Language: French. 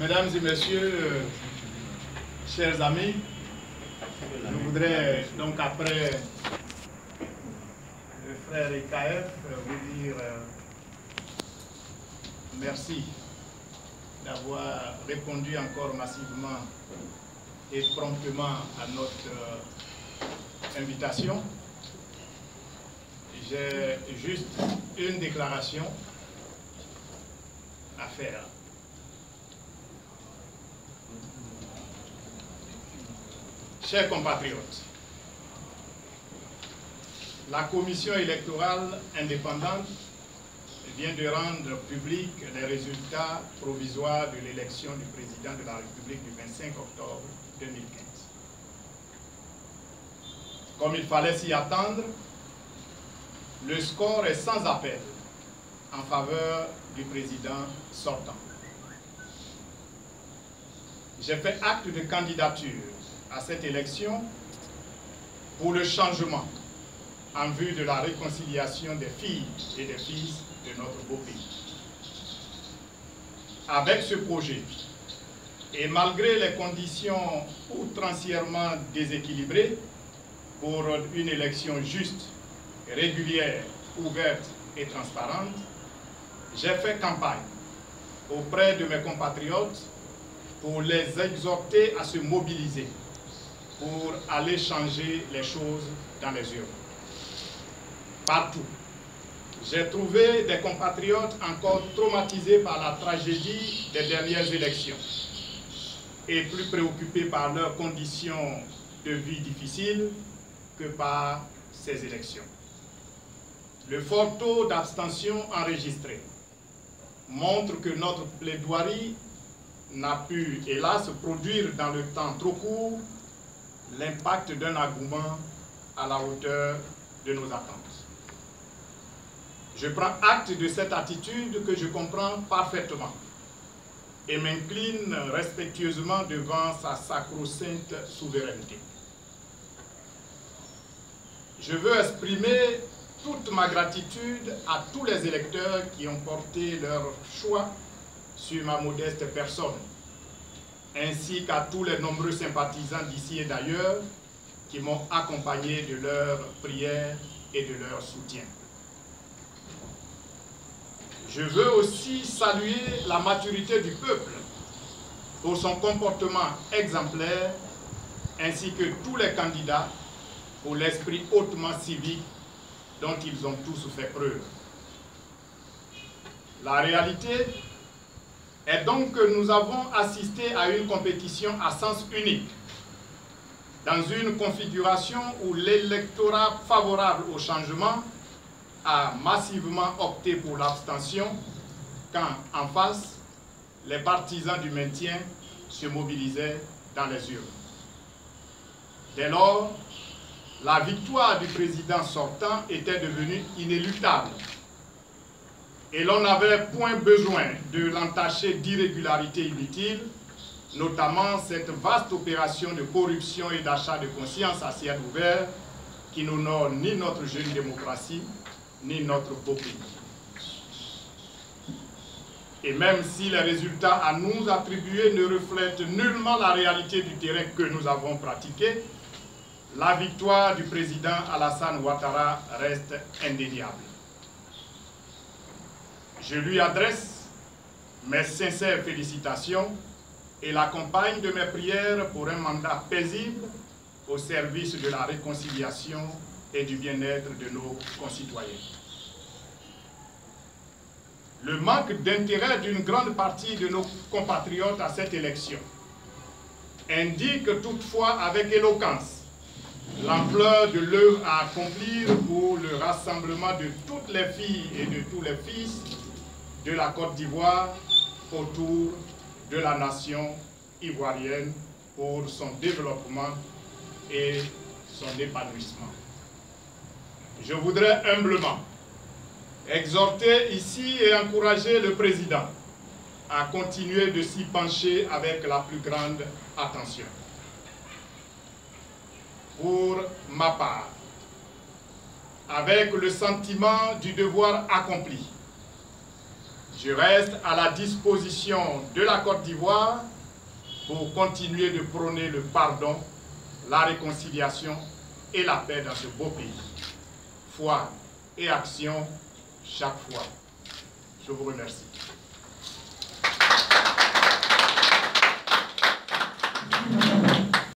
Mesdames et messieurs, chers amis, je voudrais donc après le frère EKF vous dire merci d'avoir répondu encore massivement et promptement à notre invitation. J'ai juste une déclaration à faire. Chers compatriotes, la commission électorale indépendante vient de rendre public les résultats provisoires de l'élection du président de la République du 25 octobre 2015. Comme il fallait s'y attendre, le score est sans appel en faveur du président sortant. J'ai fait acte de candidature à cette élection pour le changement en vue de la réconciliation des filles et des fils de notre beau pays. Avec ce projet, et malgré les conditions outrancièrement déséquilibrées pour une élection juste, régulière, ouverte et transparente, j'ai fait campagne auprès de mes compatriotes pour les exhorter à se mobiliser pour aller changer les choses dans les urnes. Partout, j'ai trouvé des compatriotes encore traumatisés par la tragédie des dernières élections et plus préoccupés par leurs conditions de vie difficiles que par ces élections. Le fort taux d'abstention enregistré montre que notre plaidoirie n'a pu, hélas, produire dans le temps trop court l'impact d'un engouement à la hauteur de nos attentes. Je prends acte de cette attitude que je comprends parfaitement et m'incline respectueusement devant sa sacro-sainte souveraineté. Je veux exprimer toute ma gratitude à tous les électeurs qui ont porté leur choix sur ma modeste personne, ainsi qu'à tous les nombreux sympathisants d'ici et d'ailleurs qui m'ont accompagné de leurs prières et de leur soutien. Je veux aussi saluer la maturité du peuple pour son comportement exemplaire, ainsi que tous les candidats pour l'esprit hautement civique dont ils ont tous fait preuve. La réalité est donc que nous avons assisté à une compétition à sens unique, dans une configuration où l'électorat favorable au changement a massivement opté pour l'abstention, quand en face, les partisans du maintien se mobilisaient dans les urnes. Dès lors, la victoire du président sortant était devenue inéluctable et l'on n'avait point besoin de l'entacher d'irrégularités inutiles, notamment cette vaste opération de corruption et d'achat de conscience à ciel ouvert qui n'honore ni notre jeune démocratie, ni notre beau pays. Et même si les résultats à nous attribués ne reflètent nullement la réalité du terrain que nous avons pratiqué, la victoire du président Alassane Ouattara reste indéniable. Je lui adresse mes sincères félicitations et l'accompagne de mes prières pour un mandat paisible au service de la réconciliation et du bien-être de nos concitoyens. Le manque d'intérêt d'une grande partie de nos compatriotes à cette élection indique toutefois avec éloquence l'ampleur de l'œuvre à accomplir pour le rassemblement de toutes les filles et de tous les fils de la Côte d'Ivoire autour de la nation ivoirienne pour son développement et son épanouissement. Je voudrais humblement exhorter ici et encourager le président à continuer de s'y pencher avec la plus grande attention. Pour ma part, avec le sentiment du devoir accompli, Je reste à la disposition de la Côte d'Ivoire pour continuer de prôner le pardon, la réconciliation et la paix dans ce beau pays. Foi et action chaque fois. Je vous remercie.